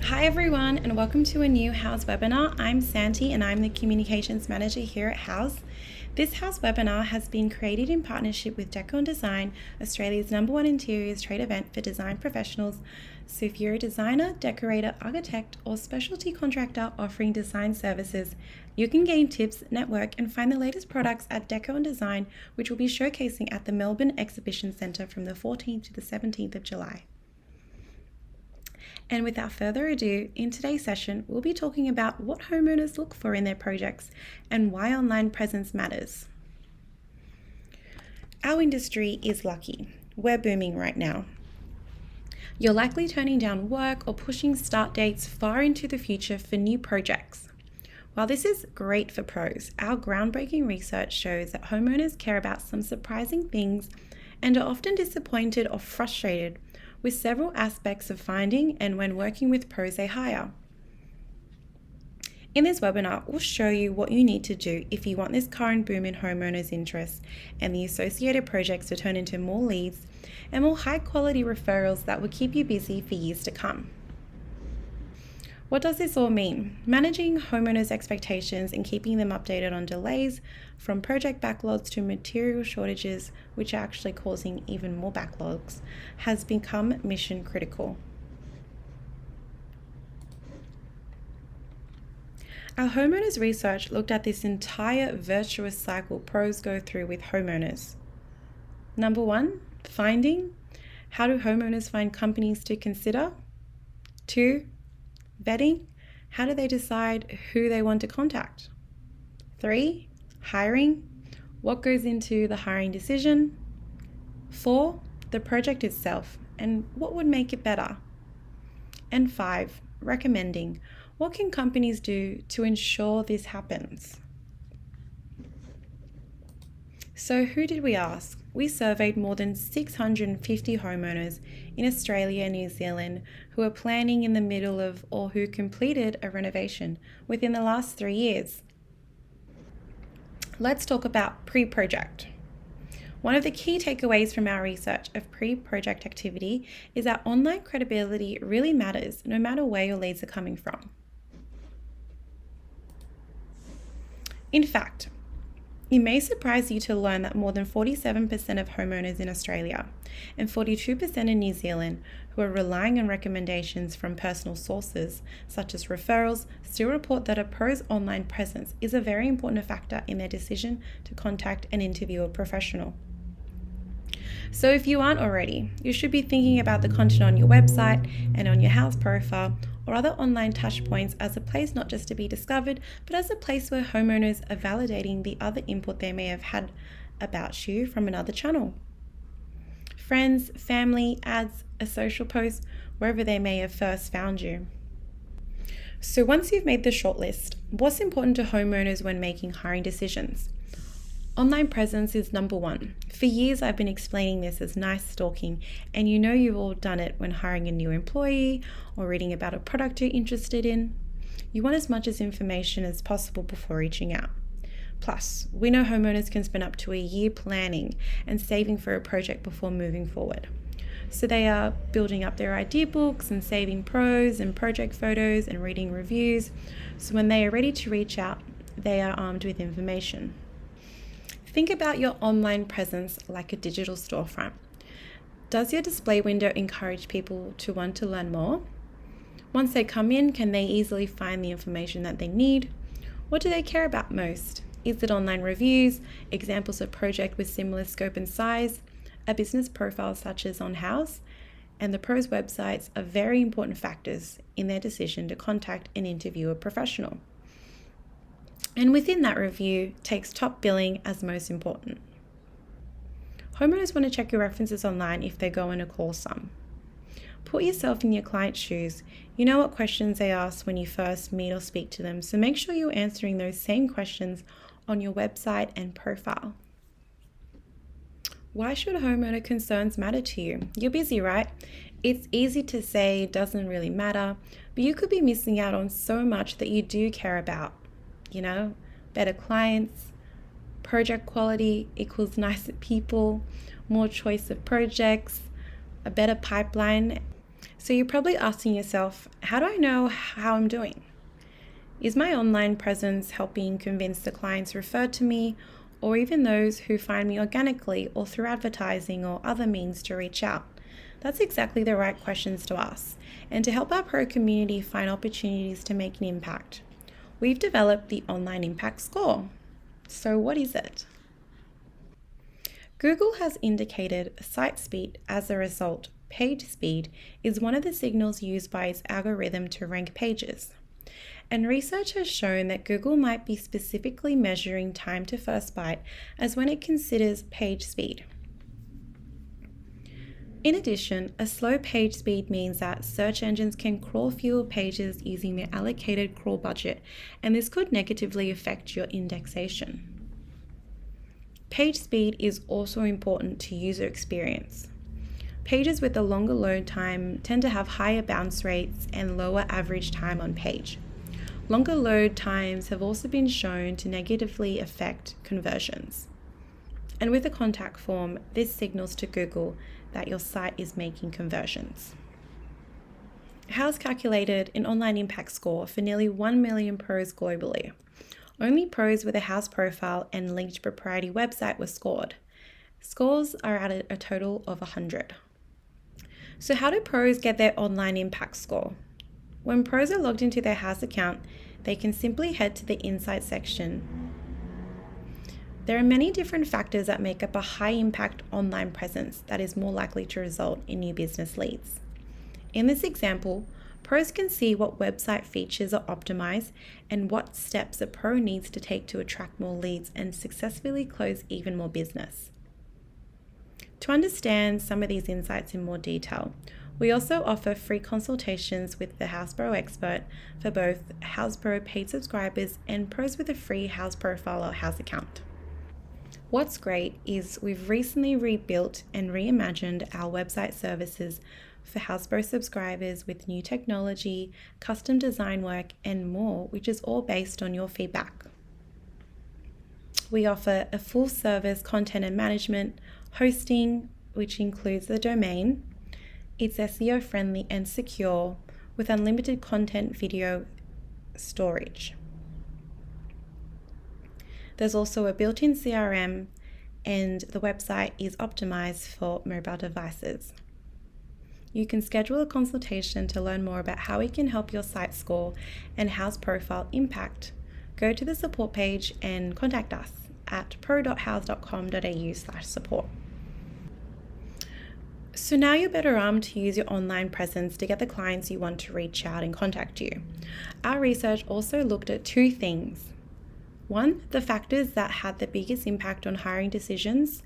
Hi everyone, and welcome to a new House webinar. I'm Santi and I'm the Communications Manager here at House. This House webinar has been created in partnership with Deco & Design, Australia's #1 interiors trade event for design professionals. So if you're a designer, decorator, architect, or specialty contractor offering design services, you can gain tips, network, and find the latest products at Deco & Design, which will be showcasing at the Melbourne Exhibition Centre from the 14th to the 17th of July. And without further ado, in today's session, we'll be talking about what homeowners look for in their projects and why online presence matters. Our industry is lucky. We're booming right now. You're likely turning down work or pushing start dates far into the future for new projects. While this is great for pros, our groundbreaking research shows that homeowners care about some surprising things and are often disappointed or frustrated with several aspects of finding and when working with pros they hire. In this webinar, we'll show you what you need to do if you want this current boom in homeowners' interest and the associated projects to turn into more leads and more high-quality referrals that will keep you busy for years to come. What does this all mean? Managing homeowners' expectations and keeping them updated on delays, from project backlogs to material shortages, which are actually causing even more backlogs, has become mission critical. Our homeowners research looked at this entire virtuous cycle pros go through with homeowners. Number 1, finding. How do homeowners find companies to consider? 2, vetting. How do they decide who they want to contact? 3, hiring. What goes into the hiring decision? 4, the project itself and what would make it better? And 5, recommending. What can companies do to ensure this happens? So who did we ask? We surveyed more than 650 homeowners in Australia and New Zealand who are planning in the middle of or who completed a renovation within the last 3 years. Let's talk about pre-project. One of the key takeaways from our research of pre-project activity is that online credibility really matters no matter where your leads are coming from. In fact, it may surprise you to learn that more than 47% of homeowners in Australia and 42% in New Zealand who are relying on recommendations from personal sources, such as referrals, still report that a pro's online presence is a very important factor in their decision to contact and interview a professional. So if you aren't already, you should be thinking about the content on your website and on your house profile or other online touch points as a place not just to be discovered, but as a place where homeowners are validating the other input they may have had about you from another channel. Friends, family, ads, a social post, wherever they may have first found you. So once you've made the shortlist, what's important to homeowners when making hiring decisions? Online presence is number 1. For years, I've been explaining this as nice stalking, and you know you've all done it when hiring a new employee or reading about a product you're interested in. You want as much information as possible before reaching out. Plus, we know homeowners can spend up to a year planning and saving for a project before moving forward. So they are building up their idea books and saving pros and project photos and reading reviews. So when they are ready to reach out, they are armed with information. Think about your online presence like a digital storefront. Does your display window encourage people to want to learn more? Once they come in, can they easily find the information that they need? What do they care about most? Is it online reviews, examples of project with similar scope and size, a business profile such as on House? And the pros' websites are very important factors in their decision to contact and interview a professional. And within that review takes top billing as most important. Homeowners want to check your references online if they go in to call some. Put yourself in your client's shoes. You know what questions they ask when you first meet or speak to them, so make sure you're answering those same questions on your website and profile. Why should homeowner concerns matter to you? You're busy, right? It's easy to say it doesn't really matter, but you could be missing out on so much that you do care about. Better clients, project quality equals nicer people, more choice of projects, a better pipeline. So you're probably asking yourself, how do I know how I'm doing? Is my online presence helping convince the clients referred to me, or even those who find me organically or through advertising or other means to reach out? That's exactly the right questions to ask, and to help our pro community find opportunities to make an impact, we've developed the Online Impact Score. So what is it? Google has indicated site speed. As a result, page speed is one of the signals used by its algorithm to rank pages. And research has shown that Google might be specifically measuring time to first byte as when it considers page speed. In addition, a slow page speed means that search engines can crawl fewer pages using their allocated crawl budget, and this could negatively affect your indexation. Page speed is also important to user experience. Pages with a longer load time tend to have higher bounce rates and lower average time on page. Longer load times have also been shown to negatively affect conversions. And with a contact form, this signals to Google that your site is making conversions. House calculated an online impact score for nearly 1 million pros globally. Only pros with a house profile and linked proprietary website were scored. Scores are at a total of 100. So how do pros get their online impact score? When pros are logged into their house account, they can simply head to the Insights section. There are many different factors that make up a high impact online presence that is more likely to result in new business leads. In this example, pros can see what website features are optimized and what steps a pro needs to take to attract more leads and successfully close even more business. To understand some of these insights in more detail, we also offer free consultations with the Housepro expert for both Housepro paid subscribers and pros with a free house profile or house account. What's great is we've recently rebuilt and reimagined our website services for Housepro subscribers with new technology, custom design work, and more, which is all based on your feedback. We offer a full service content and management, hosting, which includes the domain. It's SEO friendly and secure with unlimited content video storage. There's also a built-in CRM, and the website is optimized for mobile devices. You can schedule a consultation to learn more about how we can help your site score and house profile impact. Go to the support page and contact us at pro.house.com.au/support. So now you're better armed to use your online presence to get the clients you want to reach out and contact you. Our research also looked at two things. One, the factors that had the biggest impact on hiring decisions,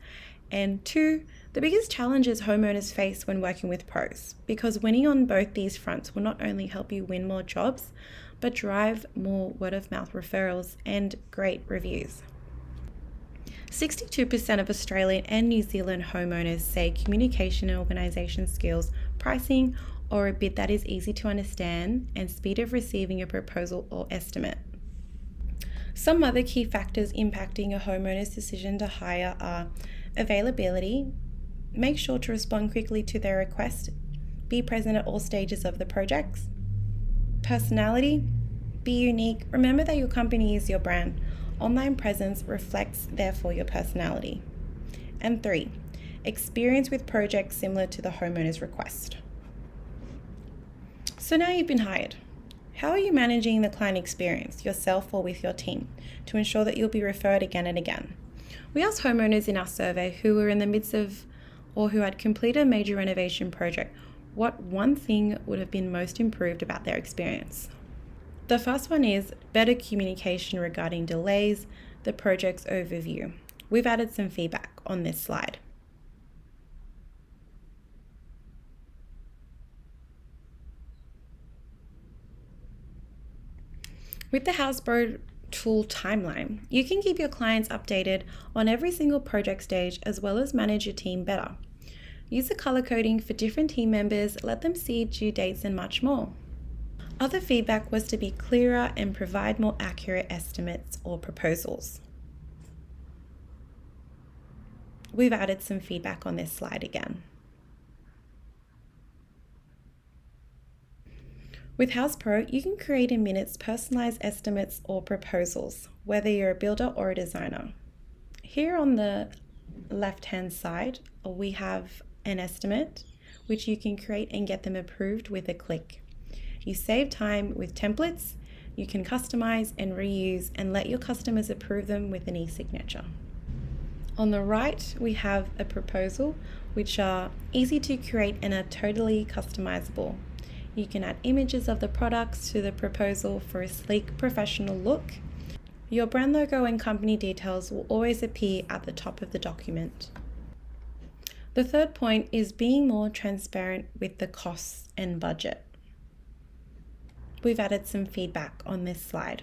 and two, the biggest challenges homeowners face when working with pros, because winning on both these fronts will not only help you win more jobs, but drive more word-of-mouth referrals and great reviews. 62% of Australian and New Zealand homeowners say communication and organisation skills, pricing, or a bid that is easy to understand, and speed of receiving a proposal or estimate. Some other key factors impacting a homeowner's decision to hire are availability. Make sure to respond quickly to their request. Be present at all stages of the projects. Personality. Be unique. Remember that your company is your brand. Online presence reflects, therefore, your personality. And 3, experience with projects similar to the homeowner's request. So now you've been hired. How are you managing the client experience, yourself or with your team, to ensure that you'll be referred again and again? We asked homeowners in our survey who were in the midst of or who had completed a major renovation project what one thing would have been most improved about their experience. The first one is better communication regarding delays, the project's overview. We've added some feedback on this slide. With the Housepro tool timeline, you can keep your clients updated on every single project stage as well as manage your team better. Use the color coding for different team members, let them see due dates and much more. Other feedback was to be clearer and provide more accurate estimates or proposals. We've added some feedback on this slide again. With House Pro, you can create in minutes personalized estimates or proposals, whether you're a builder or a designer. Here on the left-hand side, we have an estimate which you can create and get them approved with a click. You save time with templates, you can customize and reuse and let your customers approve them with an e-signature. On the right, we have a proposal, which are easy to create and are totally customizable. You can add images of the products to the proposal for a sleek, professional look. Your brand logo and company details will always appear at the top of the document. The third point is being more transparent with the costs and budget. We've added some feedback on this slide.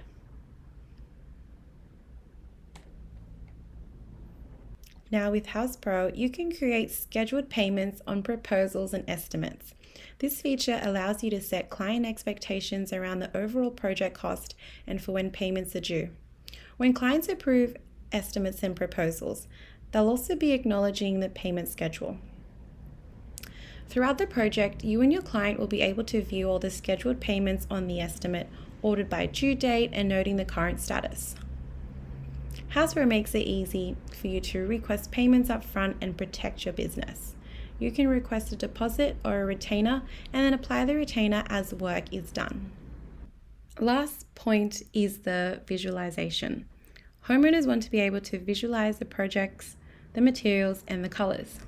Now with House Pro, you can create scheduled payments on proposals and estimates. This feature allows you to set client expectations around the overall project cost and for when payments are due. When clients approve estimates and proposals, they'll also be acknowledging the payment schedule. Throughout the project, you and your client will be able to view all the scheduled payments on the estimate, ordered by due date, and noting the current status. House Pro makes it easy for you to request payments up front and protect your business. You can request a deposit or a retainer and then apply the retainer as work is done. Last point is the visualization. Homeowners want to be able to visualize the projects, the materials, and the colors.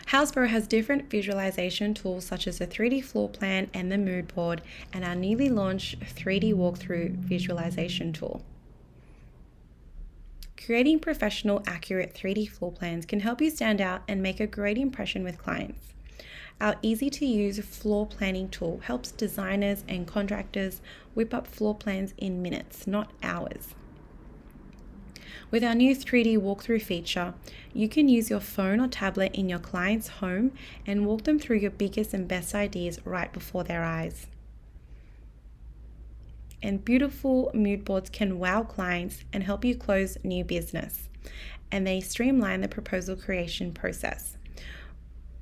House Pro has different visualization tools such as the 3D floor plan and the mood board, and our newly launched 3D walkthrough visualization tool. Creating professional, accurate 3D floor plans can help you stand out and make a great impression with clients. Our easy-to-use floor planning tool helps designers and contractors whip up floor plans in minutes, not hours. With our new 3D walkthrough feature, you can use your phone or tablet in your client's home and walk them through your biggest and best ideas right before their eyes. And beautiful mood boards can wow clients and help you close new business, and they streamline the proposal creation process.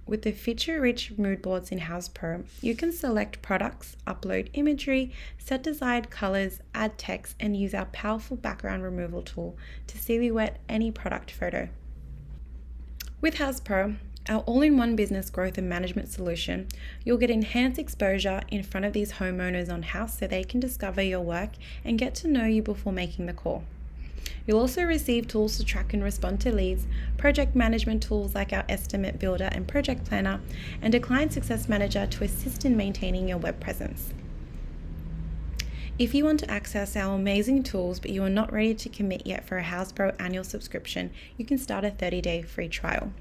With the feature-rich mood boards in House Pro, you can select products, upload imagery, set desired colors, add text, and use our powerful background removal tool to silhouette any product photo. With House Pro, our all-in-one business growth and management solution, you'll get enhanced exposure in front of these homeowners on house so they can discover your work and get to know you before making the call. You'll also receive tools to track and respond to leads, project management tools like our Estimate Builder and Project Planner, and a Client Success Manager to assist in maintaining your web presence. If you want to access our amazing tools but you are not ready to commit yet for a House Pro annual subscription, you can start a 30-day free trial.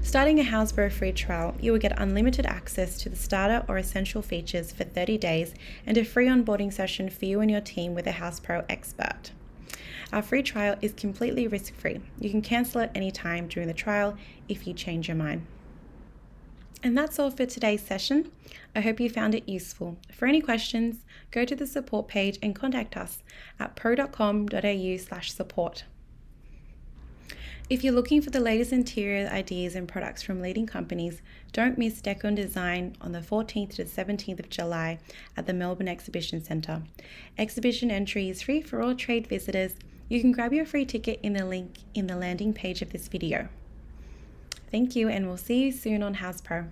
Starting a House Pro free trial, you will get unlimited access to the starter or essential features for 30 days and a free onboarding session for you and your team with a House Pro expert. Our free trial is completely risk-free. You can cancel at any time during the trial if you change your mind. And that's all for today's session. I hope you found it useful. For any questions, go to the support page and contact us at pro.com.au/support. If you're looking for the latest interior ideas and products from leading companies, don't miss Decon Design on the 14th to the 17th of July at the Melbourne Exhibition Centre. Exhibition entry is free for all trade visitors. You can grab your free ticket in the link in the landing page of this video. Thank you, and we'll see you soon on House Pro.